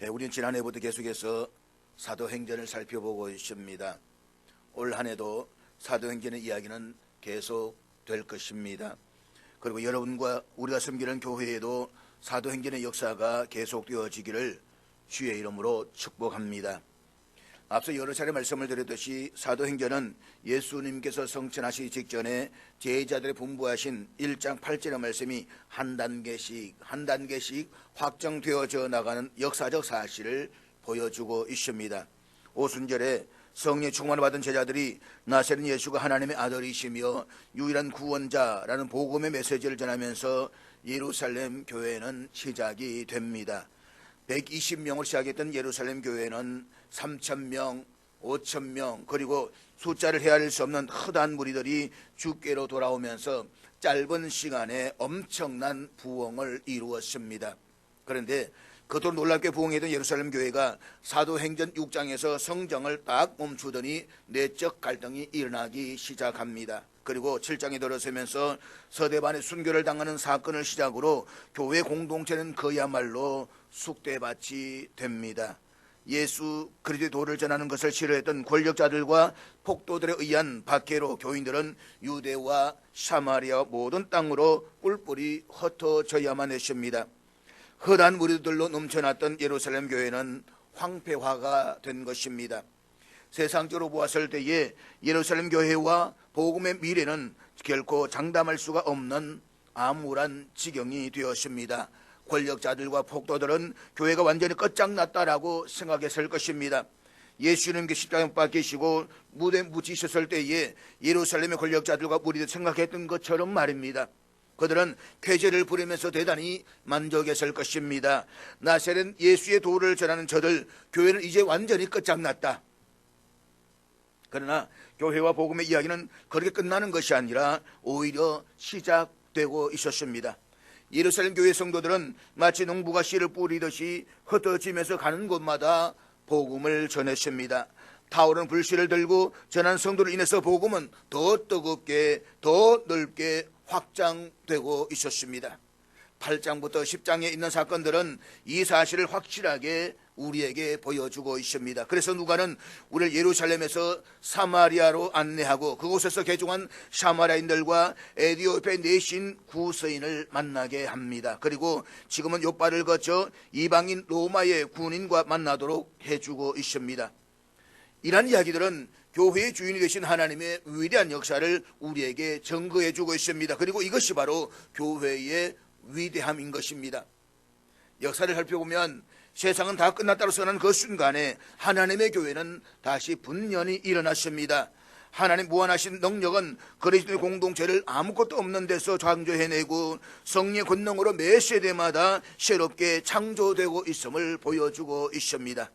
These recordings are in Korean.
우리는 지난해부터 계속해서 사도행전을 살펴보고 있습니다. 올 한해도 사도행전의 이야기는 계속 될 것입니다. 그리고 여러분과 우리가 섬기는 교회에도 사도행전의 역사가 계속되어지기를 주의 이름으로 축복합니다. 앞서 여러 차례 말씀을 드렸듯이 사도행전은 예수님께서 성천하시기 직전에 제자들의 분부하신 1장 8절의 말씀이 한 단계씩 확정되어져 나가는 역사적 사실을 보여주고 있습니다. 오순절에 성령의 충만을 받은 제자들이 나사렛 예수가 하나님의 아들이시며 유일한 구원자라는 복음의 메시지를 전하면서 예루살렘 교회는 시작이 됩니다. 120명으로 시작했던 예루살렘 교회는 3,000명, 5,000명 그리고 숫자를 헤아릴 수 없는 허다한 무리들이 주께로 돌아오면서 짧은 시간에 엄청난 부흥을 이루었습니다. 그런데 그토록 놀랍게 부흥했던 예루살렘 교회가 사도행전 6장에서 성정을 딱 멈추더니 내적 갈등이 일어나기 시작합니다. 그리고 7장에 들어서면서 서대반의 순교를 당하는 사건을 시작으로 교회 공동체는 그야말로 쑥대밭이 됩니다. 예수 그리스도의 도를 전하는 것을 싫어했던 권력자들과 폭도들에 의한 박해로 교인들은 유대와 사마리아 모든 땅으로 뿔뿔이 흩어져야만 했습니다. 허다한 무리들로 넘쳐났던 예루살렘 교회는 황폐화가 된 것입니다. 세상적으로 보았을 때에 예루살렘 교회와 복음의 미래는 결코 장담할 수가 없는 암울한 지경이 되었습니다. 권력자들과 폭도들은 교회가 완전히 끝장났다라고 생각했을 것입니다. 예수님께 십자가에 못 박히시고 무대에 묻히셨을 때에 예루살렘의 권력자들과 무리들 생각했던 것처럼 말입니다. 그들은 쾌재를 부리면서 대단히 만족했을 것입니다. 나사렛 예수의 도를 전하는 저들, 교회는 이제 완전히 끝장났다. 그러나 교회와 복음의 이야기는 그렇게 끝나는 것이 아니라 오히려 시작되고 있었습니다. 예루살렘 교회 성도들은 마치 농부가 씨를 뿌리듯이 흩어지면서 가는 곳마다 복음을 전했습니다. 타오르는 불씨를 들고 전한 성도를 인해서 복음은 더 뜨겁게 더 넓게 확장되고 있었습니다. 8장부터 10장에 있는 사건들은 이 사실을 확실하게 우리에게 보여주고 있습니다. 그래서 누가는 우리를 예루살렘에서 사마리아로 안내하고 그곳에서 개종한 사마리아인들과 에디오피아의 내신 구서인을 만나게 합니다. 그리고 지금은 요바를 거쳐 이방인 로마의 군인과 만나도록 해주고 있습니다. 이러한 이야기들은 교회의 주인이 되신 하나님의 위대한 역사를 우리에게 증거해주고 있습니다. 그리고 이것이 바로 교회의 위대함인 것입니다. 역사를 살펴보면 세상은 다 끝났다고 선언한 그 순간에 하나님의 교회는 다시 분연히 일어났습니다. 하나님 무한하신 능력은 그리스도의 공동체를 아무것도 없는 데서 창조해내고 성령의 권능으로 매 세대마다 새롭게 창조되고 있음을 보여주고 있습니다.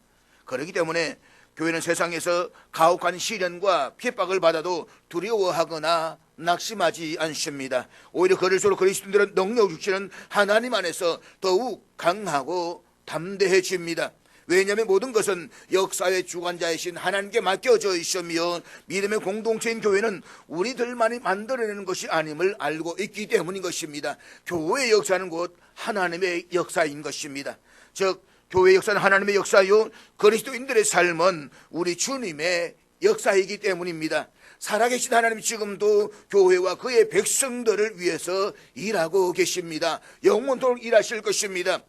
그렇기 때문에 교회는 세상에서 가혹한 시련과 핍박을 받아도 두려워하거나 낙심하지 않습니다. 오히려 그럴수록 그리스도인들은 능력 주시는 하나님 안에서 더욱 강하고 담대해집니다. 왜냐하면 모든 것은 역사의 주관자이신 하나님께 맡겨져 있으며 믿음의 공동체인 교회는 우리들만이 만들어내는 것이 아님을 알고 있기 때문인 것입니다. 교회의 역사는 곧 하나님의 역사인 것입니다. 즉 교회의 역사는 하나님의 역사요 그리스도인들의 삶은 우리 주님의 역사이기 때문입니다. 살아계신 하나님 지금도 교회와 그의 백성들을 위해서 일하고 계십니다. 영원토록 일하실 것입니다.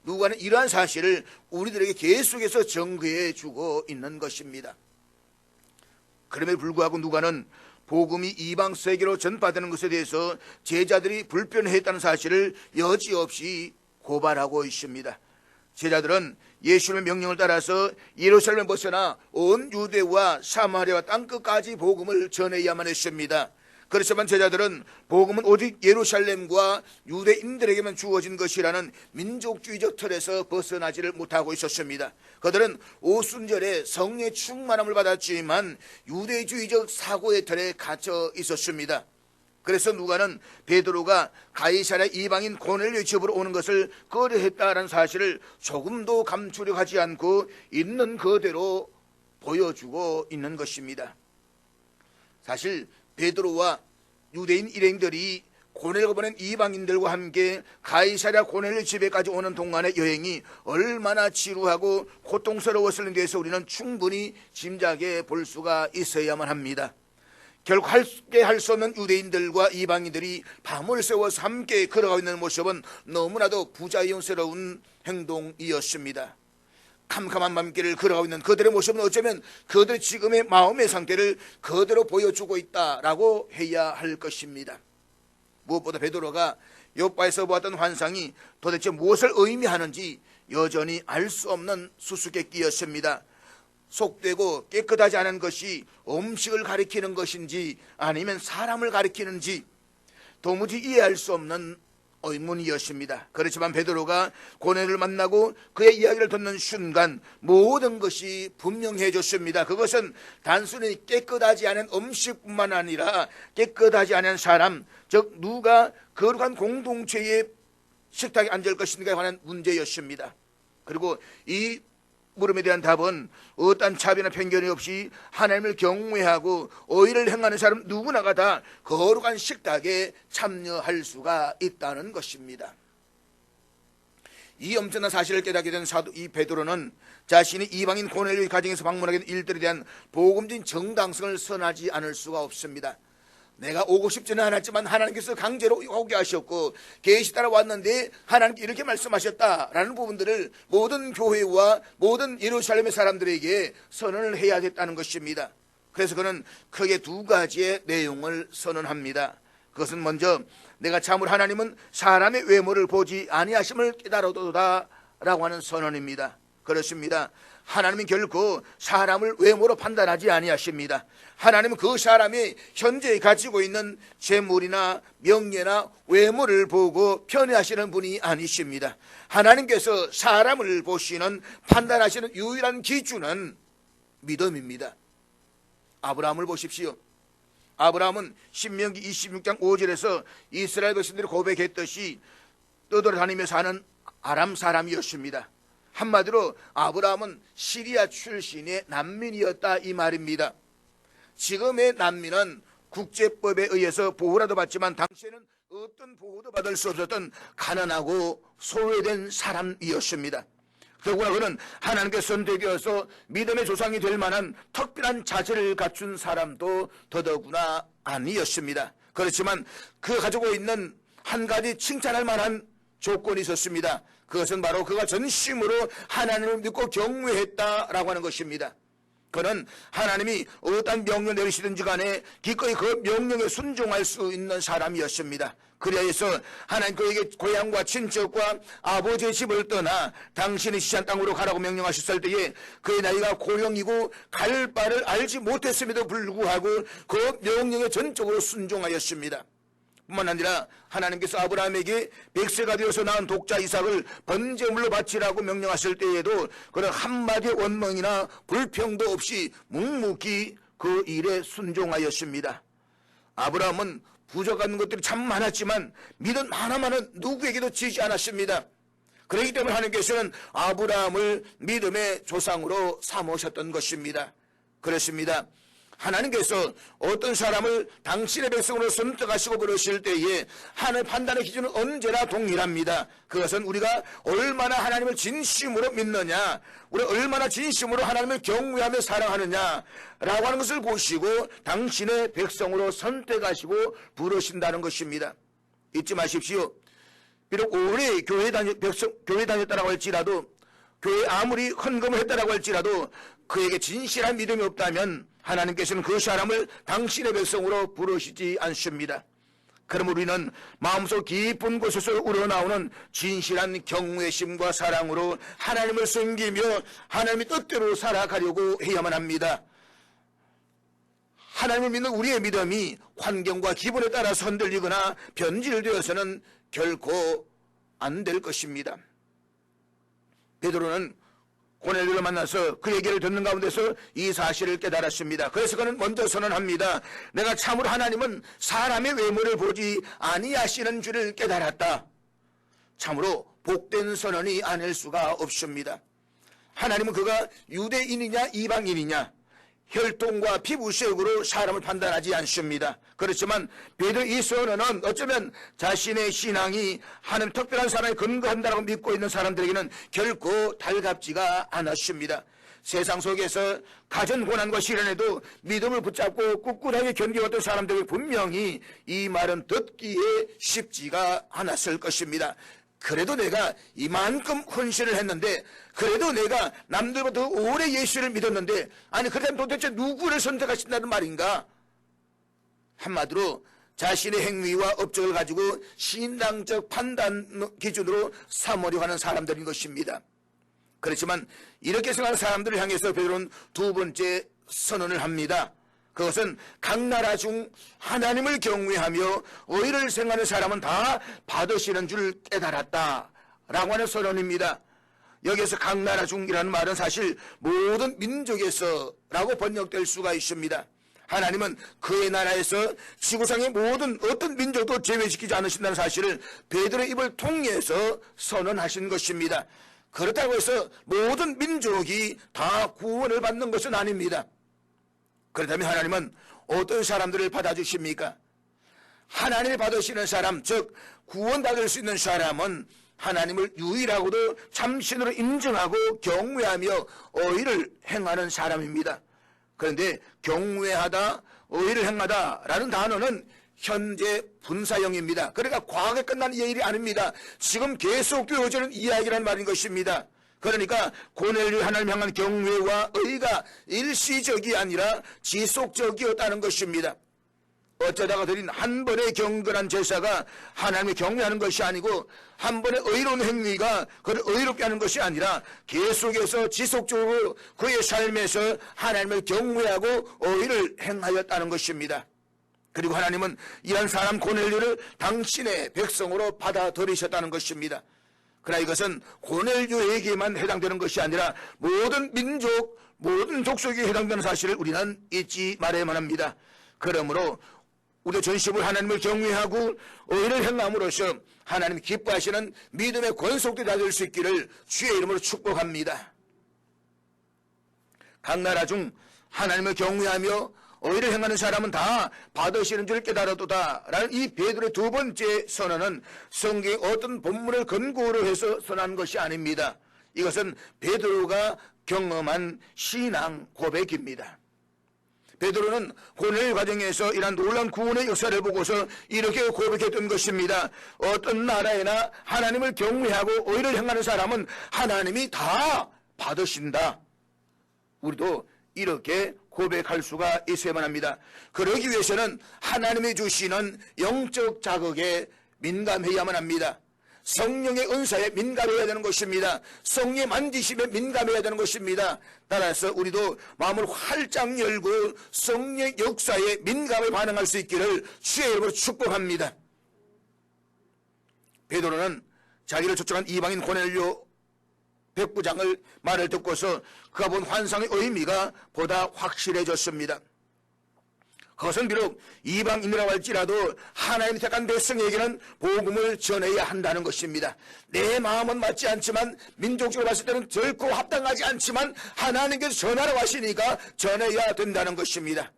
누가는 이러한 사실을 우리들에게 계속해서 증거해 주고 있는 것입니다. 그럼에도 불구하고 누가는 복음이 이방 세계로 전파되는 것에 대해서 제자들이 불편했다는 사실을 여지없이 고발하고 있습니다. 제자들은 예수님의 명령을 따라서 예루살렘을 벗어나 온 유대와 사마리아와 땅끝까지 복음을 전해야만 했습니다. 그렇지만 제자들은 복음은 오직 예루살렘과 유대인들에게만 주어진 것이라는 민족주의적 틀에서 벗어나지를 못하고 있었습니다. 그들은 오순절에 성령의 충만함을 받았지만 유대주의적 사고의 틀에 갇혀 있었습니다. 그래서 누가는 베드로가 가이사랴 이방인 고넬료의 집으로 오는 것을 꺼려했다는 사실을 조금도 감추려 하지 않고 있는 그대로 보여주고 있는 것입니다. 사실 베드로와 유대인 일행들이 고넬료가 보낸 이방인들과 함께 가이사랴 고넬료 집에까지 오는 동안의 여행이 얼마나 지루하고 고통스러웠을지에 대해서 우리는 충분히 짐작해 볼 수가 있어야만 합니다. 결국 함께 할 수 없는 유대인들과 이방인들이 밤을 새워서 함께 걸어가고 있는 모습은 너무나도 부자연스러운 행동이었습니다. 캄캄한 밤길을 걸어가고 있는 그들의 모습은 어쩌면 그들의 지금의 마음의 상태를 그대로 보여주고 있다라고 해야 할 것입니다. 무엇보다 베드로가 요바에서 보았던 환상이 도대체 무엇을 의미하는지 여전히 알 수 없는 수수께끼였습니다. 속되고 깨끗하지 않은 것이 음식을 가리키는 것인지 아니면 사람을 가리키는지 도무지 이해할 수 없는 의문이었습니다. 그렇지만 베드로가 고넬료를 만나고 그의 이야기를 듣는 순간 모든 것이 분명해졌습니다. 그것은 단순히 깨끗하지 않은 음식뿐만 아니라 깨끗하지 않은 사람, 즉 누가 거룩한 공동체의 식탁에 앉을 것인가에 관한 문제였습니다. 그리고 이 물음에 대한 답은 어떠한 차별이나 편견이 없이 하나님을 경외하고 의를 행하는 사람 누구나가 다 거룩한 식탁에 참여할 수가 있다는 것입니다. 이 엄청난 사실을 깨닫게 된 사도 이 베드로는 자신이 이방인 고넬료의 가정에서 방문하게 된 일들에 대한 복음적인 정당성을 선하지 않을 수가 없습니다. 내가 오고 싶지는 않았지만 하나님께서 강제로 오게 하셨고 계시 따라 왔는데 하나님께 이렇게 말씀하셨다라는 부분들을 모든 교회와 모든 예루살렘의 사람들에게 선언을 해야 됐다는 것입니다. 그래서 그는 크게 두 가지의 내용을 선언합니다. 그것은 먼저 내가 참으로 하나님은 사람의 외모를 보지 아니하심을 깨달아도다 라고 하는 선언입니다. 그렇습니다. 하나님은 결코 사람을 외모로 판단하지 아니하십니다. 하나님은 그 사람이 현재 가지고 있는 재물이나 명예나 외모를 보고 편애하시는 분이 아니십니다. 하나님께서 사람을 보시는 판단하시는 유일한 기준은 믿음입니다. 아브라함을 보십시오. 아브라함은 신명기 26장 5절에서 이스라엘 백성들이 고백했듯이 떠돌아다니며 사는 아람 사람이었습니다. 한마디로 아브라함은 시리아 출신의 난민이었다 이 말입니다. 지금의 난민은 국제법에 의해서 보호라도 받지만 당시에는 어떤 보호도 받을 수 없었던 가난하고 소외된 사람이었습니다. 더구나 그는 하나님께 선택되어서 믿음의 조상이 될 만한 특별한 자질을 갖춘 사람도 더더구나 아니었습니다. 그렇지만 그 가지고 있는 한 가지 칭찬할 만한 조건이 있었습니다. 그것은 바로 그가 전심으로 하나님을 믿고 경외했다라고 하는 것입니다. 그는 하나님이 어떤 명령 내리시든지 간에 기꺼이 그 명령에 순종할 수 있는 사람이었습니다. 그래서 하나님 그에게 고향과 친척과 아버지의 집을 떠나 당신의 지시한 땅으로 가라고 명령하셨을 때에 그의 나이가 고령이고 갈 바를 알지 못했음에도 불구하고 그 명령에 전적으로 순종하였습니다. 뿐만 아니라 하나님께서 아브라함에게 100세가 되어서 낳은 독자 이삭을 번제물로 바치라고 명령하실 때에도 그는 한마디의 원망이나 불평도 없이 묵묵히 그 일에 순종하였습니다. 아브라함은 부족한 것들이 참 많았지만 믿음 하나만은 누구에게도 지지 않았습니다. 그렇기 때문에 하나님께서는 아브라함을 믿음의 조상으로 삼으셨던 것입니다. 그렇습니다. 하나님께서 어떤 사람을 당신의 백성으로 선택하시고 그러실 때에 하나님의 판단의 기준은 언제나 동일합니다. 그것은 우리가 얼마나 하나님을 진심으로 믿느냐, 우리가 얼마나 진심으로 하나님을 경외하며 사랑하느냐라고 하는 것을 보시고 당신의 백성으로 선택하시고 부르신다는 것입니다. 잊지 마십시오. 비록 오래 교회 다녔다라고 할지라도, 교회 아무리 헌금을 했다라고 할지라도 그에게 진실한 믿음이 없다면 하나님께서는 그 사람을 당신의 백성으로 부르시지 않습니다. 그럼 우리는 마음속 깊은 곳에서 우러나오는 진실한 경외심과 사랑으로 하나님을 섬기며 하나님의 뜻대로 살아가려고 해야만 합니다. 하나님을 믿는 우리의 믿음이 환경과 기분에 따라서 흔들리거나 변질되어서는 결코 안 될 것입니다. 베드로는 고넬료를 만나서 그 얘기를 듣는 가운데서 이 사실을 깨달았습니다. 그래서 그는 먼저 선언합니다. 내가 참으로 하나님은 사람의 외모를 보지 아니하시는 줄을 깨달았다. 참으로 복된 선언이 아닐 수가 없습니다. 하나님은 그가 유대인이냐 이방인이냐, 혈통과 피부색으로 사람을 판단하지 않습니다. 그렇지만 베드로 이 선언은 어쩌면 자신의 신앙이 하나님 특별한 사람에 근거한다고 믿고 있는 사람들에게는 결코 달갑지가 않았습니다. 세상 속에서 가진 고난과 시련에도 믿음을 붙잡고 꿋꿋하게 견뎌왔던 사람들이 분명히 이 말은 듣기에 쉽지가 않았을 것입니다. 그래도 내가 이만큼 헌신을 했는데, 그래도 내가 남들보다 더 오래 예수를 믿었는데, 아니 그렇다면 도대체 누구를 선택하신다는 말인가? 한마디로 자신의 행위와 업적을 가지고 신앙적 판단 기준으로 삼으려고 하는 사람들인 것입니다. 그렇지만 이렇게 생각하는 사람들을 향해서 베드로는 두 번째 선언을 합니다. 그것은 각 나라 중 하나님을 경외하며 의를 생각하는 사람은 다 받으시는 줄 깨달았다 라고 하는 선언입니다. 여기에서 각 나라 중이라는 말은 사실 모든 민족에서 라고 번역될 수가 있습니다. 하나님은 그의 나라에서 지구상의 모든 어떤 민족도 제외시키지 않으신다는 사실을 베드로의 입을 통해서 선언하신 것입니다. 그렇다고 해서 모든 민족이 다 구원을 받는 것은 아닙니다. 그렇다면 하나님은 어떤 사람들을 받아주십니까? 하나님이 받으시는 사람, 즉 구원받을 수 있는 사람은 하나님을 유일하고도 참신으로 인정하고 경외하며 의를 행하는 사람입니다. 그런데 경외하다, 의를 행하다라는 단어는 현재 분사형입니다. 그러니까 과거에 끝난 일이 아닙니다. 지금 계속 되어지는 이야기라는 말인 것입니다. 그러니까 고넬료 하나님 향한 경외와 의가 일시적이 아니라 지속적이었다는 것입니다. 어쩌다가 드린 한 번의 경건한 제사가 하나님을 경외하는 것이 아니고, 한 번의 의로운 행위가 그를 의롭게 하는 것이 아니라 계속해서 지속적으로 그의 삶에서 하나님을 경외하고 의를 행하였다는 것입니다. 그리고 하나님은 이런 사람 고넬료를 당신의 백성으로 받아들이셨다는 것입니다. 그러나 이것은 고넬료에게만 해당되는 것이 아니라 모든 민족, 모든 족속에 해당되는 사실을 우리는 잊지 말아야만 합니다. 그러므로 우리 전심으로 하나님을 경외하고 의를 행함으로써 하나님 기뻐하시는 믿음의 권속들이 다 될 수 있기를 주의 이름으로 축복합니다. 각 나라 중 하나님을 경외하며 의를 행하는 사람은 다 받으시는 줄 깨달아도다 라는 이 베드로의 두 번째 선언은 성경의 어떤 본문을 근거로 해서 선언한 것이 아닙니다. 이것은 베드로가 경험한 신앙 고백입니다. 베드로는 고넬료 과정에서 이러한 놀라운 구원의 역사를 보고서 이렇게 고백했던 것입니다. 어떤 나라에나 하나님을 경외하고 의를 행하는 사람은 하나님이 다 받으신다. 우리도 이렇게 고백할 수가 있어야만 합니다. 그러기 위해서는 하나님이 주시는 영적 자극에 민감해야만 합니다. 성령의 은사에 민감해야 되는 것입니다. 성령의 만지심에 민감해야 되는 것입니다. 따라서 우리도 마음을 활짝 열고 성령의 역사에 민감히 반응할 수 있기를 주의 이름으로 축복합니다. 베드로는 자기를 초청한 이방인 고넬료 백부장을 말을 듣고서 그가 본 환상의 의미가 보다 확실해졌습니다. 그것은 비록 이방인이라고 할지라도 하나님이 택한 백성에게는 복음을 전해야 한다는 것입니다. 내 마음은 맞지 않지만, 민족적으로 봤을 때는 결코 합당하지 않지만 하나님께서 전하라고 하시니까 전해야 된다는 것입니다.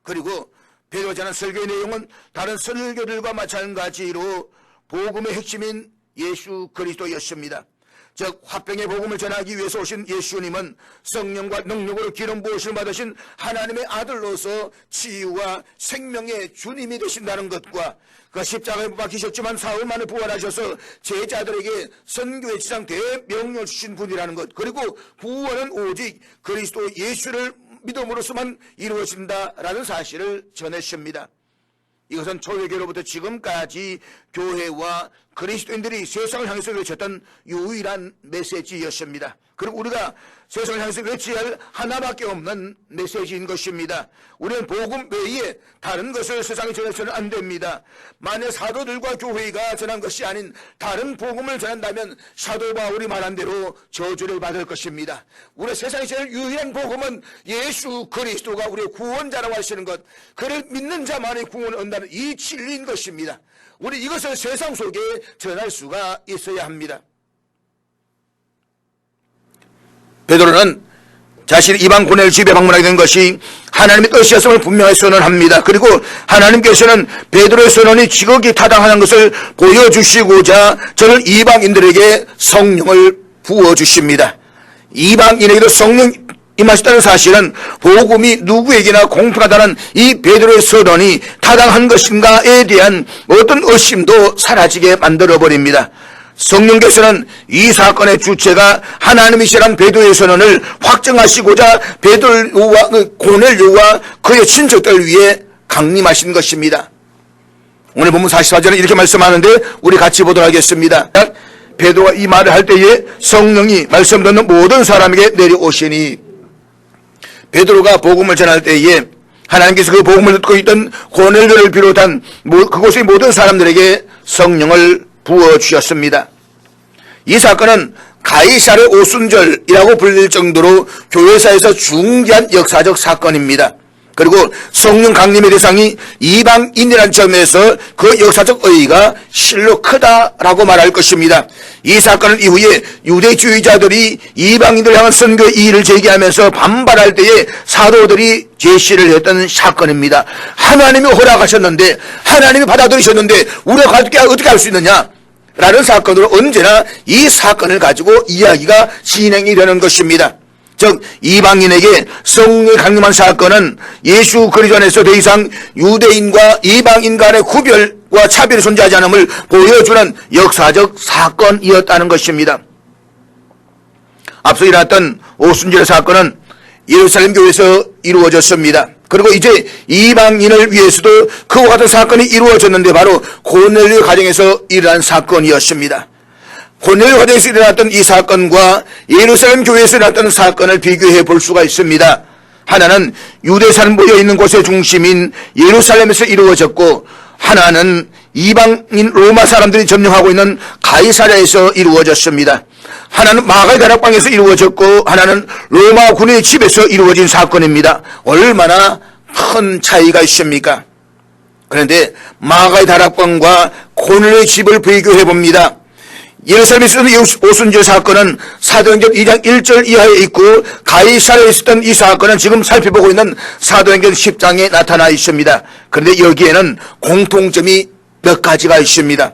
그리고 베드로가 전한 설교의 내용은 다른 설교들과 마찬가지로 복음의 핵심인 예수 그리스도였습니다. 즉 화평의 복음을 전하기 위해서 오신 예수님은 성령과 능력으로 기름 부으심을 받으신 하나님의 아들로서 치유와 생명의 주님이 되신다는 것과, 그 십자가에 못 박히셨지만 사흘 만에 부활하셔서 제자들에게 선교의 지상 대명령을 주신 분이라는 것, 그리고 구원은 오직 그리스도 예수를 믿음으로서만 이루어진다라는 사실을 전했습니다. 이것은 초대교로부터 지금까지 교회와 그리스도인들이 세상을 향해서 외쳤던 유일한 메시지였습니다. 그리고 우리가 세상을 향해서 외쳐야 할 하나밖에 없는 메시지인 것입니다. 우리는 복음 외에 다른 것을 세상에 전해서는 안 됩니다. 만약 사도들과 교회가 전한 것이 아닌 다른 복음을 전한다면 사도 바울이 말한 대로 저주를 받을 것입니다. 우리 세상에 제일 유일한 복음은 예수 그리스도가 우리의 구원자라고 하시는 것, 그를 믿는 자만이 구원을 얻는다는 이 진리인 것입니다. 우리 이것을 세상 속에 전할 수가 있어야 합니다. 베드로는 자신이 이방 고넬 집에 방문하게 된 것이 하나님의 뜻이었음을 분명히 선언합니다. 그리고 하나님께서는 베드로의 선언이 지극히 타당한 것을 보여주시고자 저는 이방인들에게 성령을 부어주십니다. 이방인에게도 성령 임하셨다는 사실은 복음이 누구에게나 공평하다는 이 베드로의 선언이 타당한 것인가에 대한 어떤 의심도 사라지게 만들어버립니다. 성령께서는 이 사건의 주체가 하나님이시라는 베드로의 선언을 확정하시고자 베드로와 고넬료와 그의 친척들을 위해 강림하신 것입니다. 오늘 본문 44절은 이렇게 말씀하는데 우리 같이 보도록 하겠습니다. 베드로가 이 말을 할 때에 성령이 말씀 듣는 모든 사람에게 내려오시니, 베드로가 복음을 전할 때에 하나님께서 그 복음을 듣고 있던 고넬료를 비롯한 그곳의 모든 사람들에게 성령을 부어주셨습니다. 이 사건은 가이사르 오순절이라고 불릴 정도로 교회사에서 중대한 역사적 사건입니다. 그리고 성령 강림의 대상이 이방인이라는 점에서 그 역사적 의의가 실로 크다라고 말할 것입니다. 이 사건 이후에 유대주의자들이 이방인들을 향한 선교의 이의를 제기하면서 반발할 때에 사도들이 제시를 했던 사건입니다. 하나님이 허락하셨는데, 하나님이 받아들이셨는데 우리가 어떻게 할 수 있느냐? 라는 사건으로 언제나 이 사건을 가지고 이야기가 진행이 되는 것입니다. 즉 이방인에게 성령이 강림한 사건은 예수 그리스도 안에서 더 이상 유대인과 이방인 간의 구별과 차별이 존재하지 않음을 보여주는 역사적 사건이었다는 것입니다. 앞서 일어났던 오순절 사건은 예루살렘 교회에서 이루어졌습니다. 그리고 이제 이방인을 위해서도 그와 같은 사건이 이루어졌는데 바로 고넬료 가정에서 일어난 사건이었습니다. 고넬료 가정에서 일어났던 이 사건과 예루살렘 교회에서 일어났던 사건을 비교해 볼 수가 있습니다. 하나는 유대산 모여있는 곳의 중심인 예루살렘에서 이루어졌고, 하나는 이방인 로마 사람들이 점령하고 있는 가이사랴에서 이루어졌습니다. 하나는 마가의 다락방에서 이루어졌고, 하나는 로마 군의 집에서 이루어진 사건입니다. 얼마나 큰 차이가 있습니까? 그런데 마가의 다락방과 고넬료의 집을 비교해 봅니다. 예루살렘에 있었던 오순절 사건은 사도행전 2장 1절 이하에 있고, 가이사랴에 있었던 이 사건은 지금 살펴보고 있는 사도행전 10장에 나타나 있습니다. 그런데 여기에는 공통점이 몇 가지가 있습니다.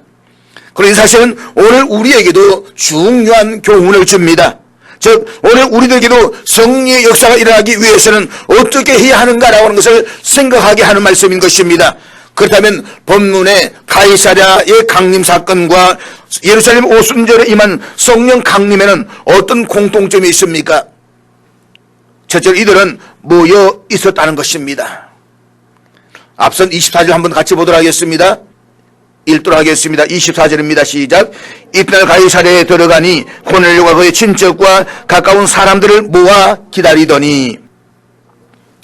그런데 이 사실은 오늘 우리에게도 중요한 교훈을 줍니다. 즉 오늘 우리들에게도 성령의 역사가 일어나기 위해서는 어떻게 해야 하는가라고 하는 것을 생각하게 하는 말씀인 것입니다. 그렇다면 본문의 가이사랴의 강림 사건과 예루살렘 오순절에 임한 성령 강림에는 어떤 공통점이 있습니까? 첫째로 이들은 모여 있었다는 것입니다. 앞선 24절 한번 같이 보도록 하겠습니다. 읽도록 하겠습니다. 24절입니다. 시작. 이튿날 가이사랴에 들어가니 고넬료가 그의 친척과 가까운 사람들을 모아 기다리더니,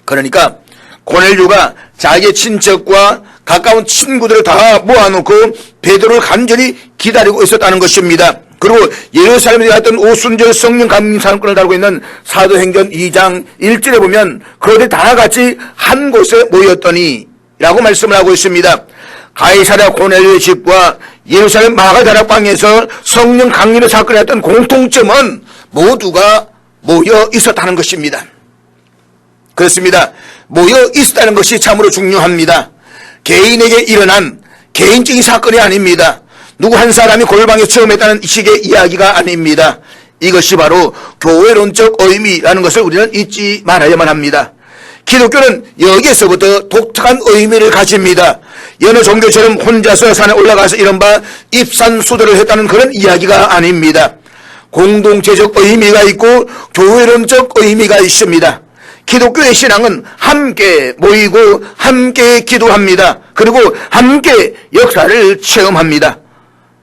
그러니까 고넬료가 자기의 친척과 가까운 친구들을 다 모아놓고 베드로를 간절히 기다리고 있었다는 것입니다. 그리고 예루살렘에 일어났던 오순절 성령 강림 사건을 다루고 있는 사도행전 2장 1절에 보면 그들이 다 같이 한 곳에 모였더니 라고 말씀을 하고 있습니다. 가이사랴 고넬료의 집과 예루살렘 마가 다락방에서 성령 강림의 사건을 했던 공통점은 모두가 모여 있었다는 것입니다. 그렇습니다. 모여 있었다는 것이 참으로 중요합니다. 개인에게 일어난 개인적인 사건이 아닙니다. 누구 한 사람이 골방에 처음 했다는 식의 이야기가 아닙니다. 이것이 바로 교회론적 의미라는 것을 우리는 잊지 말아야만 합니다. 기독교는 여기에서부터 독특한 의미를 가집니다. 여느 종교처럼 혼자서 산에 올라가서 이른바 입산수도를 했다는 그런 이야기가 아닙니다. 공동체적 의미가 있고 교회론적 의미가 있습니다. 기독교의 신앙은 함께 모이고 함께 기도합니다. 그리고 함께 역사를 체험합니다.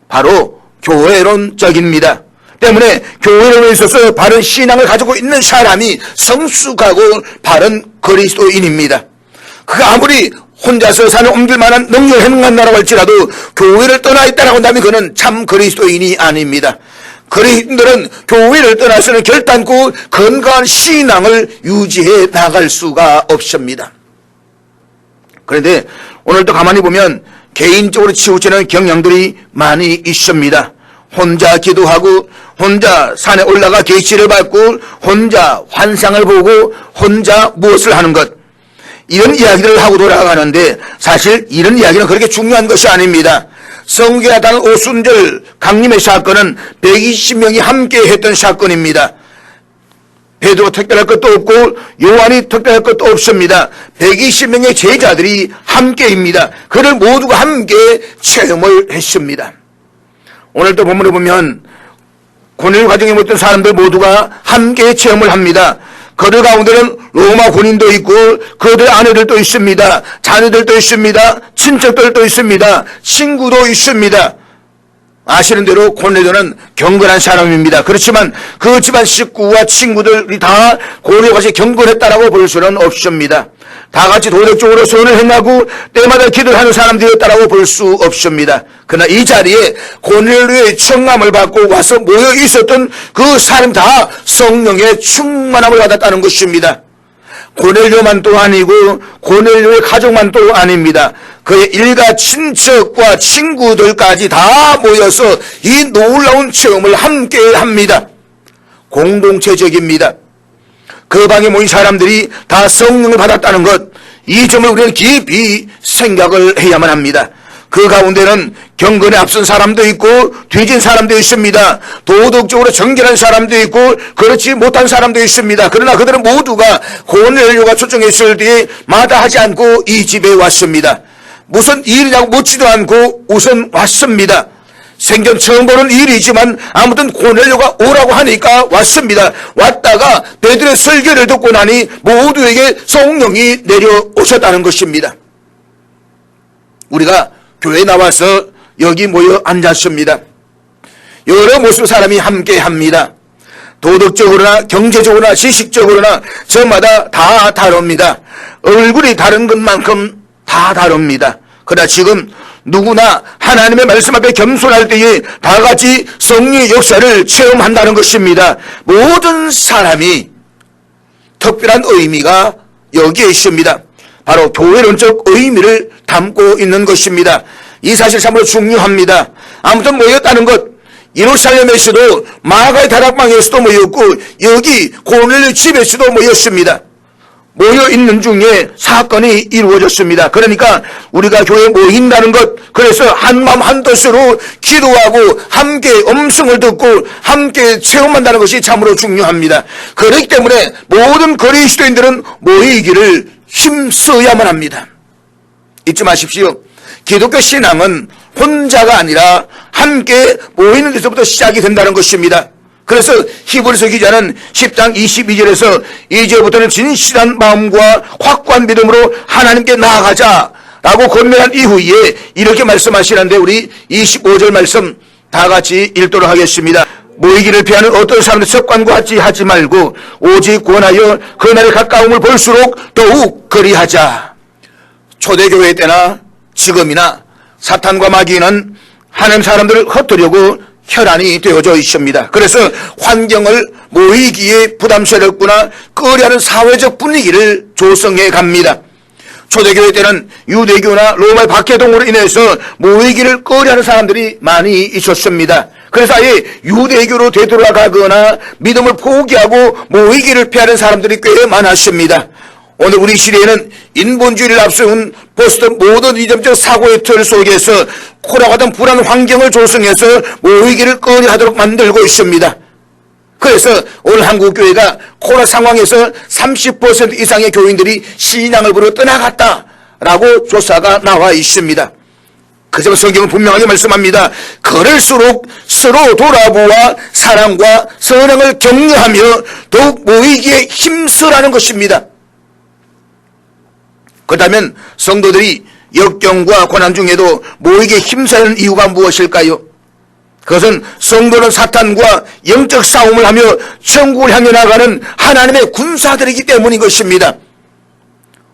바로 교회론적입니다. 때문에 교회론에 있어서 바른 신앙을 가지고 있는 사람이 성숙하고 바른 그리스도인입니다. 그가 아무리 혼자서 산을 옮길 만한 능력을 행한다고 할지라도 교회를 떠나 있다고 한다면 그는 참 그리스도인이 아닙니다. 그리스도인들은 교회를 떠나서는 결단코 건강한 신앙을 유지해 나갈 수가 없습니다. 그런데 오늘도 가만히 보면 개인적으로 치우치는 경향들이 많이 있습니다. 혼자 기도하고 혼자 산에 올라가 계시를 받고 혼자 환상을 보고 혼자 무엇을 하는 것, 이런 이야기를 하고 돌아가는데 사실 이런 이야기는 그렇게 중요한 것이 아닙니다. 성경에 나타난 오순절 강림의 사건은 120명이 함께 했던 사건입니다. 베드로 특별할 것도 없고 요한이 특별할 것도 없습니다. 120명의 제자들이 함께입니다. 그를 모두가 함께 체험을 했습니다. 오늘도 본문을 보면 고넬료 가정에 모였던 사람들 모두가 함께 체험을 합니다. 그들 가운데는 로마 군인도 있고 그들의 아내들도 있습니다. 자녀들도 있습니다. 친척들도 있습니다. 친구도 있습니다. 아시는 대로 고넬료는 경건한 사람입니다. 그렇지만 그 집안 식구와 친구들이 다 고넬료 같이 경건했다라고 볼 수는 없습니다. 다 같이 도덕적으로 선을 행하고 때마다 기도를 하는 사람들이었다라고 볼 수 없습니다. 그러나 이 자리에 고넬료의 청함을 받고 와서 모여 있었던 그 사람 다 성령의 충만함을 받았다는 것입니다. 고넬료만도 아니고 고넬료의 가족만도 아닙니다. 그의 일가 친척과 친구들까지 다 모여서 이 놀라운 체험을 함께 합니다. 공동체적입니다. 그 방에 모인 사람들이 다 성령을 받았다는 것, 이 점을 우리는 깊이 생각을 해야만 합니다. 그 가운데는 경건에 앞선 사람도 있고 뒤진 사람도 있습니다. 도덕적으로 정결한 사람도 있고 그렇지 못한 사람도 있습니다. 그러나 그들은 모두가 고넬료가 초청했을 때에 마다하지 않고 이 집에 왔습니다. 무슨 일이냐고 묻지도 않고 우선 왔습니다. 생전 처음 보는 일이지만 아무튼 고넬료가 오라고 하니까 왔습니다. 왔다가 베드로의 설교를 듣고 나니 모두에게 성령이 내려오셨다는 것입니다. 우리가 교회에 나와서 여기 모여 앉았습니다. 여러 모습의 사람이 함께 합니다. 도덕적으로나 경제적으로나 지식적으로나 저마다 다 다릅니다. 얼굴이 다른 것만큼 다 다릅니다. 그러나 지금 누구나 하나님의 말씀 앞에 겸손할 때에 다 같이 성령의 역사를 체험한다는 것입니다. 모든 사람이 특별한 의미가 여기에 있습니다. 바로 교회론적 의미를 담고 있는 것입니다. 이 사실 참으로 중요합니다. 아무튼 모였다는 것, 예루살렘에서도 마가의 다락방에서도 모였고 여기 고넬료 집에서도 모였습니다. 모여있는 중에 사건이 이루어졌습니다. 그러니까 우리가 교회에 모인다는 것, 그래서 한마음 한뜻으로 기도하고 함께 음성을 듣고 함께 체험한다는 것이 참으로 중요합니다. 그렇기 때문에 모든 그리스도인들은 모이기를 힘써야만 합니다. 잊지 마십시오. 기독교 신앙은 혼자가 아니라 함께 모이는 데서부터 시작이 된다는 것입니다. 그래서 히브리서 기자는 10장 22절에서 이제부터는 진실한 마음과 확고한 믿음으로 하나님께 나아가자라고 권면한 이후에 이렇게 말씀하시는데 우리 25절 말씀 다 같이 읽도록 하겠습니다. 모이기를 피하는 어떤 사람의 습관과 같이 하지 말고 오직 권하여 그날의 가까움을 볼수록 더욱 그리하자. 초대교회 때나 지금이나 사탄과 마귀는 하나님 사람들을 흩으려고 혈안이 되어져 있습니다. 그래서 환경을 모이기에 부담스럽거나 꺼려하는 사회적 분위기를 조성해 갑니다. 초대교회 때는 유대교나 로마의 박해동으로 인해서 모이기를 꺼려하는 사람들이 많이 있었습니다. 그래서 아예 유대교로 되돌아가거나 믿음을 포기하고 모이기를 피하는 사람들이 꽤 많았습니다. 오늘 우리 시대에는 인본주의를 앞세운 포스트 모더니즘적 사고의 틀 속에서 코로나 같은 불안 환경을 조성해서 모이기를 꺼려하도록 만들고 있습니다. 그래서 오늘 한국교회가 코로나 상황에서 30% 이상의 교인들이 신앙을 버리고 떠나갔다라고 조사가 나와 있습니다. 그래서 성경은 분명하게 말씀합니다. 그럴수록 서로 돌아보아 사랑과 선행을 격려하며 더욱 모이기에 힘쓰라는 것입니다. 그렇다면 성도들이 역경과 고난 중에도 모이기에 힘쓰는 이유가 무엇일까요? 그것은 성도는 사탄과 영적 싸움을 하며 천국을 향해 나가는 하나님의 군사들이기 때문인 것입니다.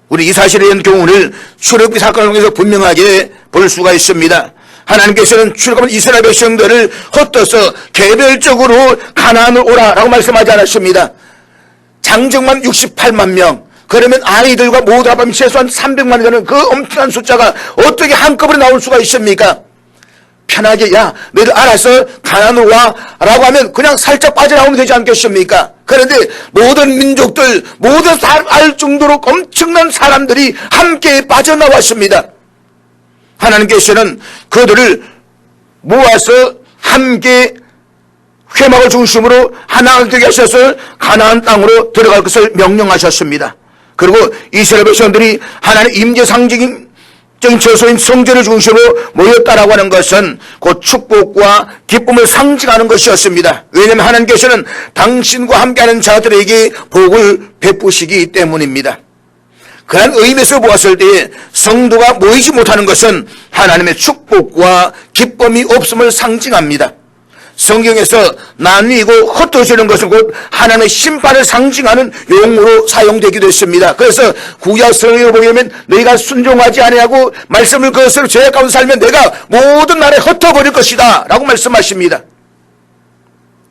우리 이 사실에 대한 교훈을 출애굽기 사건을 통해서 분명하게 볼 수가 있습니다. 하나님께서는 출애굽한 이스라엘 백성들을 흩어서 개별적으로 가나안을 오라라고 말씀하지 않았습니다. 장정만 68만 명, 그러면 아이들과 모두 합하면 최소한 300만이 되는 그 엄청난 숫자가 어떻게 한꺼번에 나올 수가 있습니까? 편하게 야 너희들 알아서 가나안으로 와 라고 하면 그냥 살짝 빠져나오면 되지 않겠습니까? 그런데 모든 민족들 모든 알 정도로 엄청난 사람들이 함께 빠져나왔습니다. 하나님께서는 그들을 모아서 함께 회막을 중심으로 하나가 되게 하셔서 가나안 땅으로 들어갈 것을 명령하셨습니다. 그리고 이스라엘 백성들이 하나님의 임재 상징인 처소인 성전을 중심으로 모였다라고 하는 것은 곧 축복과 기쁨을 상징하는 것이었습니다. 왜냐하면 하나님께서는 당신과 함께하는 자들에게 복을 베푸시기 때문입니다. 그런 의미에서 보았을 때 성도가 모이지 못하는 것은 하나님의 축복과 기쁨이 없음을 상징합니다. 성경에서 나뉘고 흩어지는 것은 곧 하나님의 심판을 상징하는 용어로 사용되기도 했습니다. 그래서 구약 성경을 보게 되면 너희가 순종하지 아니하고 말씀을 그것으로 죄악 가운데 살면 내가 모든 나라에 흩어버릴 것이다 라고 말씀하십니다.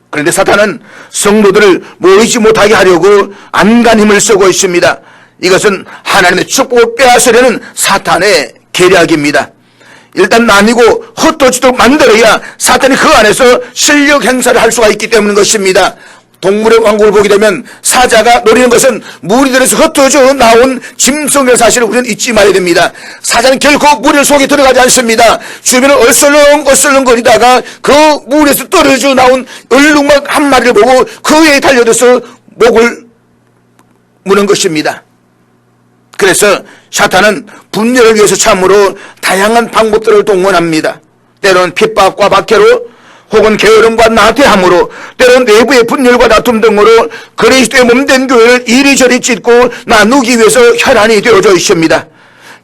그런데 사탄은 성도들을 모이지 못하게 하려고 안간 힘을 쓰고 있습니다. 이것은 하나님의 축복을 빼앗으려는 사탄의 계략입니다. 일단 나뉘고 흩어지도록 만들어야 사탄이 그 안에서 실력 행사를 할 수가 있기 때문인 것입니다. 동물의 왕국을 보게 되면 사자가 노리는 것은 무리들에서 흩어져 나온 짐승의 사실을 우리는 잊지 말아야 됩니다. 사자는 결코 무리 속에 들어가지 않습니다. 주변을 얼설렁 거리다가 그 무리에서 떨어져 나온 얼룩말 한 마리를 보고 그에 달려들어서 목을 무는 것입니다. 그래서 사탄은 분열을 위해서 참으로 다양한 방법들을 동원합니다. 때로는 핍박과 박해로 혹은 게으름과 나태함으로 때로는 내부의 분열과 다툼 등으로 그리스도의 몸된 교회를 이리저리 찢고 나누기 위해서 혈안이 되어져 있습니다.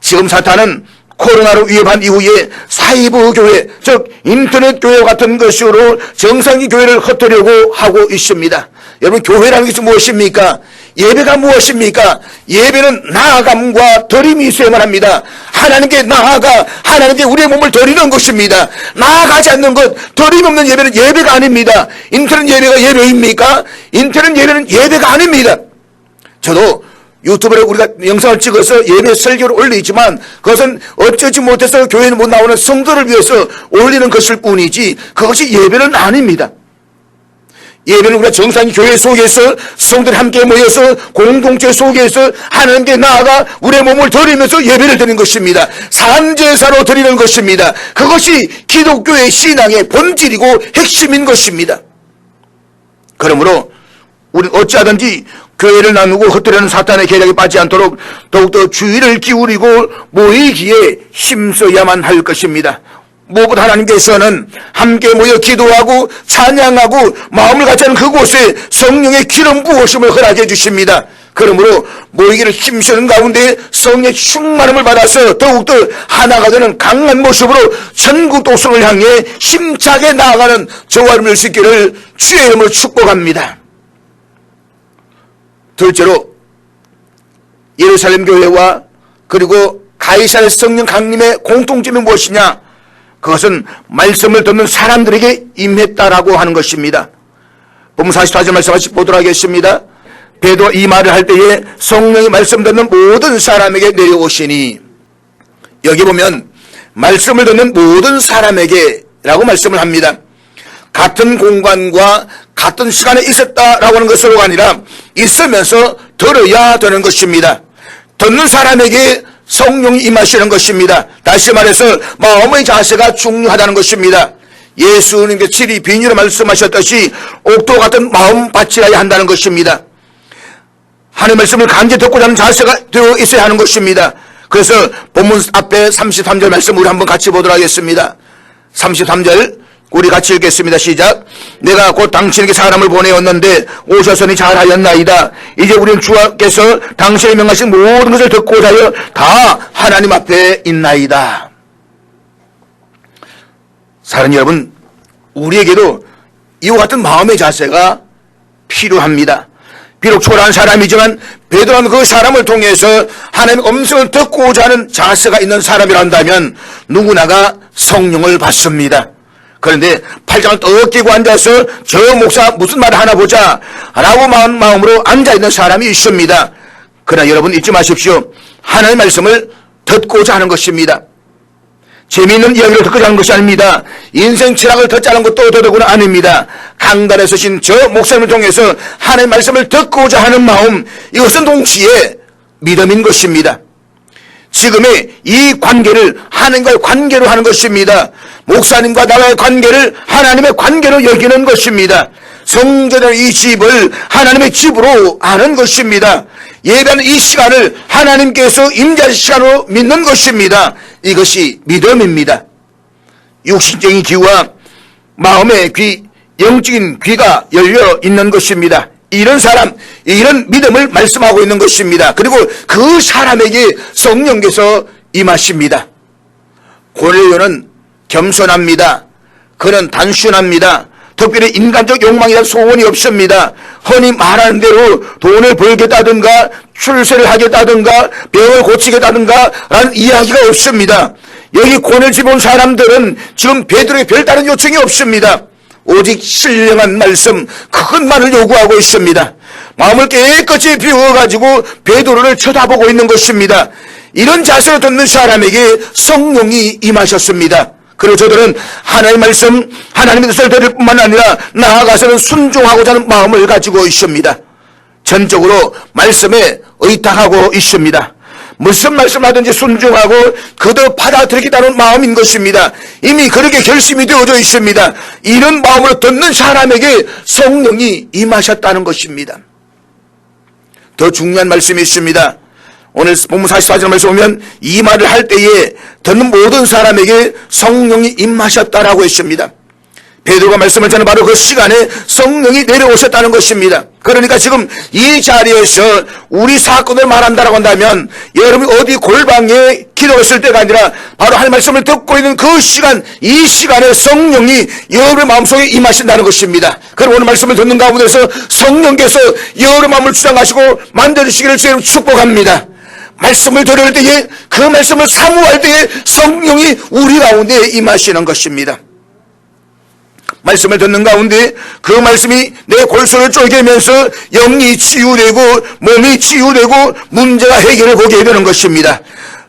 지금 사탄은 코로나로 위협한 이후에 사이버 교회 즉 인터넷 교회와 같은 것으로 정상의 교회를 흩으려고 하고 있습니다. 여러분 교회라는 것이 무엇입니까? 예배가 무엇입니까? 예배는 나아감과 드림이 있어야만 합니다. 하나님께 나아가 하나님께 우리의 몸을 드리는 것입니다. 나아가지 않는 것, 드림 없는 예배는 예배가 아닙니다. 인터넷 예배가 예배입니까? 인터넷 예배는 예배가 아닙니다. 저도 유튜브에 우리가 영상을 찍어서 예배 설교를 올리지만 그것은 어쩌지 못해서 교회는 못 나오는 성도를 위해서 올리는 것일 뿐이지 그것이 예배는 아닙니다. 예배는 우리가 정상의 교회 속에서 성도들이 함께 모여서 공동체 속에서 하나님께 나아가 우리의 몸을 드리면서 예배를 드리는 것입니다. 산제사로 드리는 것입니다. 그것이 기독교의 신앙의 본질이고 핵심인 것입니다. 그러므로 우리는 어찌하든지 교회를 나누고 흩으려는 사탄의 계략에 빠지지 않도록 더욱더 주의를 기울이고 모이기에 힘써야만 할 것입니다. 무엇보다 하나님께서는 함께 모여 기도하고 찬양하고 마음을 같이 하는 그곳에 성령의 기름 부으심을 허락해 주십니다. 그러므로 모이기를 힘쓰는 가운데 성령의 충만함을 받아서 더욱더 하나가 되는 강한 모습으로 천국 도성을 향해 힘차게 나아가는 저와 여러분을 수 있기를 주의 이름으로 축복합니다. 둘째로 예루살렘 교회와 그리고 가이사랴 성령 강림의 공통점이 무엇이냐? 그것은 말씀을 듣는 사람들에게 임했다라고 하는 것입니다. 본문 44절 말씀 같이 보도록 하겠습니다. 베드로가 이 말을 할 때에 성령이 말씀 듣는 모든 사람에게 내려오시니, 여기 보면 말씀을 듣는 모든 사람에게 라고 말씀을 합니다. 같은 공간과 같은 시간에 있었다라고 하는 것으로가 아니라 있으면서 들어야 되는 것입니다. 듣는 사람에게 성령이 임하시는 것입니다. 다시 말해서 마음의 자세가 중요하다는 것입니다. 예수님께서 칠이 비유로 말씀하셨듯이 옥토 같은 마음밭이라야 한다는 것입니다. 하나님의 말씀을 간절히 듣고자 하는 자세가 되어 있어야 하는 것입니다. 그래서 본문 앞에 33절 말씀 우리 한번 같이 보도록 하겠습니다. 33절 우리 같이 읽겠습니다. 시작. 내가 곧 당신에게 사람을 보내었는데 오셔서니 잘하였나이다. 이제 우리는 주께서 당신이 명하신 모든 것을 듣고자 하여 다 하나님 앞에 있나이다. 사랑하는 여러분, 우리에게도 이와 같은 마음의 자세가 필요합니다. 비록 초라한 사람이지만 베드로는 그 사람을 통해서 하나님의 음성을 듣고자 하는 자세가 있는 사람이란다면 누구나가 성령을 받습니다. 그런데 팔짱을 떡 끼고 앉아서 저 목사 무슨 말 하나 보자 라고 마음으로 앉아있는 사람이 있습니다. 그러나 여러분 잊지 마십시오. 하나님의 말씀을 듣고자 하는 것입니다. 재미있는 이야기를 듣고자 하는 것이 아닙니다. 인생 철학을 듣자는 것도 더더구나 아닙니다. 강단에 서신 저 목사님을 통해서 하나님의 말씀을 듣고자 하는 마음, 이것은 동시에 믿음인 것입니다. 지금의 이 관계를 하나님과의 관계로 하는 것입니다. 목사님과 나와의 관계를 하나님의 관계로 여기는 것입니다. 성전의 이 집을 하나님의 집으로 아는 것입니다. 예배하는 이 시간을 하나님께서 임재하신 시간으로 믿는 것입니다. 이것이 믿음입니다. 육신적인 귀와 마음의 귀, 영적인 귀가 열려 있는 것입니다. 이런 사람, 이런 믿음을 말씀하고 있는 것입니다. 그리고 그 사람에게 성령께서 임하십니다. 고넬료는 겸손합니다. 그는 단순합니다. 특별히 인간적 욕망이나 소원이 없습니다. 흔히 말하는 대로 돈을 벌겠다든가 출세를 하겠다든가 병을 고치겠다든가 라는 이야기가 없습니다. 여기 고넬 집 온 사람들은 지금 베드로의 별다른 요청이 없습니다. 오직 신령한 말씀, 큰 말을 요구하고 있습니다. 마음을 깨끗이 비워가지고 베드로를 쳐다보고 있는 것입니다. 이런 자세로 듣는 사람에게 성령이 임하셨습니다. 그리고 저들은 하나님의 말씀, 하나님의 뜻을 들을 뿐만 아니라 나아가서는 순종하고자 하는 마음을 가지고 있습니다. 전적으로 말씀에 의탁하고 있습니다. 무슨 말씀하든지 순종하고 그도 받아들이겠다는 마음인 것입니다. 이미 그렇게 결심이 되어져 있습니다. 이런 마음으로 듣는 사람에게 성령이 임하셨다는 것입니다. 더 중요한 말씀이 있습니다. 오늘 본문 44절 말씀 보면 이 말을 할 때에 듣는 모든 사람에게 성령이 임하셨다라고 했습니다. 베드로가 말씀을 전한 바로 그 시간에 성령이 내려오셨다는 것입니다. 그러니까 지금 이 자리에서 우리 사건을 말한다라고 한다면 여러분이 어디 골방에 기도했을 때가 아니라 바로 하나님의 말씀을 듣고 있는 그 시간, 이 시간에 성령이 여러분의 마음속에 임하신다는 것입니다. 그럼 오늘 말씀을 듣는 가운데서 성령께서 여러분의 마음을 주장하시고 만들어주시기를 주님 축복합니다. 말씀을 들을 때에 그 말씀을 사모할 때에 성령이 우리 가운데 임하시는 것입니다. 말씀을 듣는 가운데 그 말씀이 내 골수를 쪼개면서 영이 치유되고 몸이 치유되고 문제가 해결을 보게 되는 것입니다.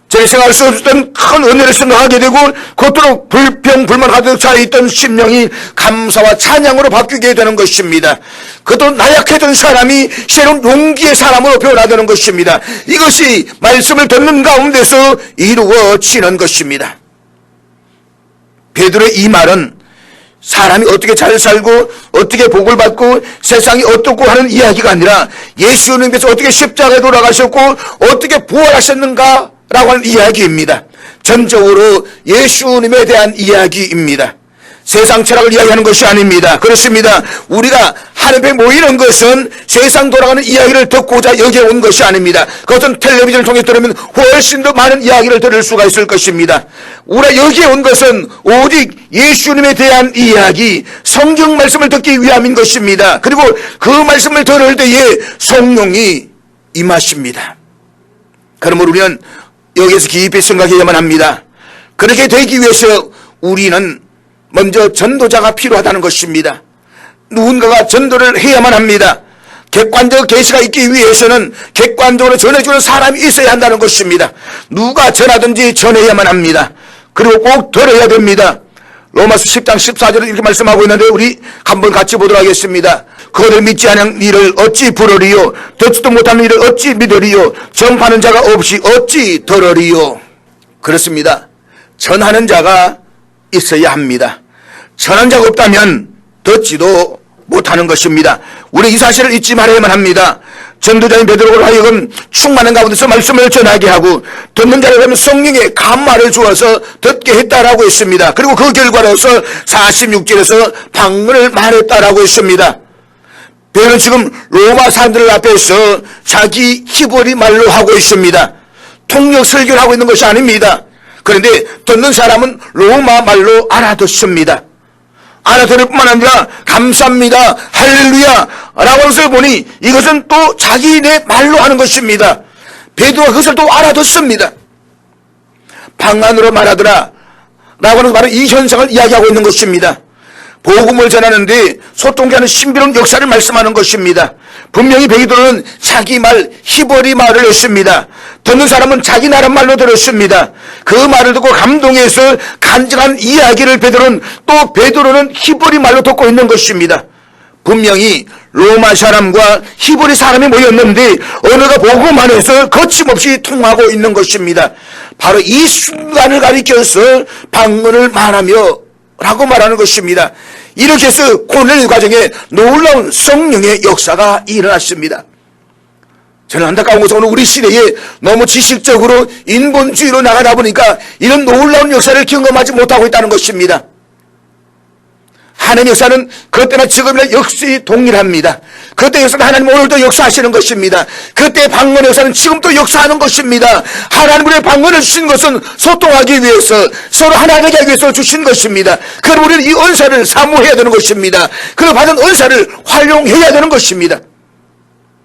제 생활 속에 있던 큰 은혜를 생각하게 되고 그토록 불평불만 가득 차있던 심령이 감사와 찬양으로 바뀌게 되는 것입니다. 그토록 나약했던 사람이 새로운 용기의 사람으로 변화되는 것입니다. 이것이 말씀을 듣는 가운데서 이루어지는 것입니다. 베드로의 이 말은 사람이 어떻게 잘 살고 어떻게 복을 받고 세상이 어떻고 하는 이야기가 아니라 예수님께서 어떻게 십자가에 돌아가셨고 어떻게 부활하셨는가 라고 하는 이야기입니다. 전적으로 예수님에 대한 이야기입니다. 세상 철학을 이야기하는 것이 아닙니다. 그렇습니다. 우리가 하늘에 모이는 것은 세상 돌아가는 이야기를 듣고자 여기에 온 것이 아닙니다. 그것은 텔레비전을 통해 들으면 훨씬 더 많은 이야기를 들을 수가 있을 것입니다. 우리가 여기에 온 것은 오직 예수님에 대한 이야기, 성경 말씀을 듣기 위함인 것입니다. 그리고 그 말씀을 들을 때에 성령이 임하십니다. 그러므로 우리는 여기에서 깊이 생각해야만 합니다. 그렇게 되기 위해서 우리는 먼저 전도자가 필요하다는 것입니다. 누군가가 전도를 해야만 합니다. 객관적 계시가 있기 위해서는 객관적으로 전해주는 사람이 있어야 한다는 것입니다. 누가 전하든지 전해야만 합니다. 그리고 꼭 들어야 됩니다. 로마서 10장 14절에 이렇게 말씀하고 있는데 우리 한번 같이 보도록 하겠습니다. 그를 믿지 않은 이를 어찌 부르리요? 듣지도 못하는 이를 어찌 믿으리요? 전파하는 자가 없이 어찌 들으리요? 그렇습니다. 전하는 자가 있어야 합니다. 전하는 자가 없다면 듣지도 못하는 것입니다. 우리 이 사실을 잊지 말아야만 합니다. 전도자인 베드로로 하여금 충만한 가운데서 말씀을 전하게 하고 듣는 자를 보면 성령의 감화를 주어서 듣게 했다라고 했습니다. 그리고 그 결과로서 46절에서 방언을 말했다라고 했습니다. 베드로는 지금 로마 사람들 앞에서 자기 히브리 말로 하고 있습니다. 통역 설교를 하고 있는 것이 아닙니다. 그런데 듣는 사람은 로마 말로 알아듣습니다. 알아들을 뿐만 아니라 감사합니다, 할렐루야 라고 하는 것을 보니 이것은 또 자기네 말로 하는 것입니다. 베드로가 그것을 또 알아듣습니다. 방언으로 말하더라 라고 하는 바로 이 현상을 이야기하고 있는 것입니다. 복음을 전하는데 소통하는 신비로운 역사를 말씀하는 것입니다. 분명히 베드로는 자기 말 히브리 말을 했습니다. 듣는 사람은 자기 나라 말로 들었습니다. 그 말을 듣고 감동해서 간증한 이야기를 베드로는 히브리 말로 듣고 있는 것입니다. 분명히 로마 사람과 히브리 사람이 모였는데 언어가 복음 안에서 거침없이 통하고 있는 것입니다. 바로 이 순간을 가리켜서 방언을 말하며 라고 말하는 것입니다. 이렇게 해서 고넬료 과정에 놀라운 성령의 역사가 일어났습니다. 저는 안타까운 것은 오늘 우리 시대에 너무 지식적으로 인본주의로 나가다 보니까 이런 놀라운 역사를 경험하지 못하고 있다는 것입니다. 하나님의 역사는 그때나 지금이나 역시 동일합니다. 그때 역사는 하나님 오늘도 역사하시는 것입니다. 그때 방언의 역사는 지금도 역사하는 것입니다. 하나님의 방언을 주신 것은 소통하기 위해서, 서로 하나 되게 하기 위해서 주신 것입니다. 그럼 우리는 이 은사를 사모해야 되는 것입니다. 그 받은 은사를 활용해야 되는 것입니다.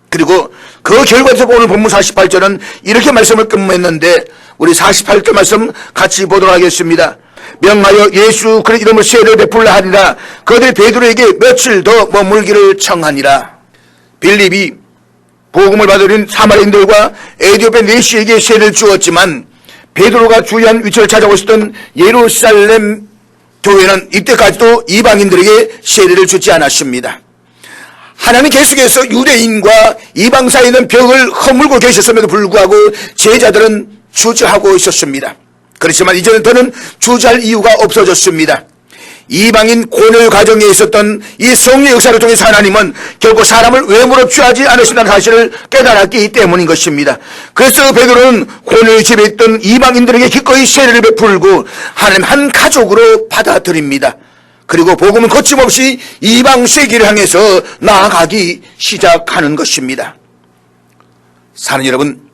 그리고 그 결과에서 오늘 본문 48절은 이렇게 말씀을 끝맺는데, 우리 48절 말씀 같이 보도록 하겠습니다. 명하여 예수 그의 이름으로 세례를 베풀라 하니라. 그들이 베드로에게 며칠 더 머물기를 청하니라. 빌립이 복음을 받으린 사마리아인들과 에디오피아 내시에게 세례를 주었지만 베드로가 주요한 위치를 찾아오고 있었던 예루살렘 교회는 이때까지도 이방인들에게 세례를 주지 않았습니다. 하나님 계속해서 유대인과 이방 사이에 있는 벽을 허물고 계셨음에도 불구하고 제자들은 주저하고 있었습니다. 그렇지만 이제는 더는 주저할 이유가 없어졌습니다. 이방인 고넬 가정에 있었던 이 성령의 역사를 통해서 하나님은 결국 사람을 외모로 취하지 않으신다는 사실을 깨달았기 때문인 것입니다. 그래서 베드로는 고넬 집에 있던 이방인들에게 기꺼이 세례를 베풀고 하나님 한 가족으로 받아들입니다. 그리고 복음은 거침없이 이방 세계를 향해서 나아가기 시작하는 것입니다. 사는 여러분,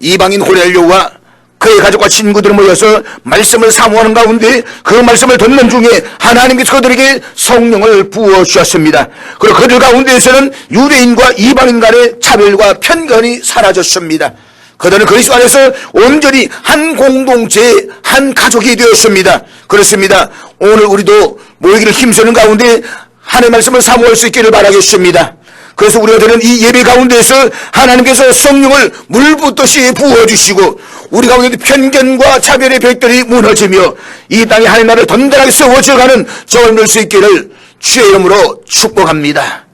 이방인 고넬료와 그의 가족과 친구들이 모여서 말씀을 사모하는 가운데 그 말씀을 듣는 중에 하나님께서 그들에게 성령을 부어주셨습니다. 그리고 그들 가운데에서는 유대인과 이방인 간의 차별과 편견이 사라졌습니다. 그들은 그리스도 안에서 온전히 한 공동체, 한 가족이 되었습니다. 그렇습니다. 오늘 우리도 모이기를 힘쓰는 가운데 하나님의 말씀을 사모할 수 있기를 바라겠습니다. 그래서 우리가 드는 이 예배 가운데서 하나님께서 성령을 물붓듯이 부어주시고 우리 가운데 편견과 차별의 벽들이 무너지며 이 땅에 하나님 나라를 든든하게 세워져가는 저를 넣을 수 있기를 주의 이름으로 축복합니다.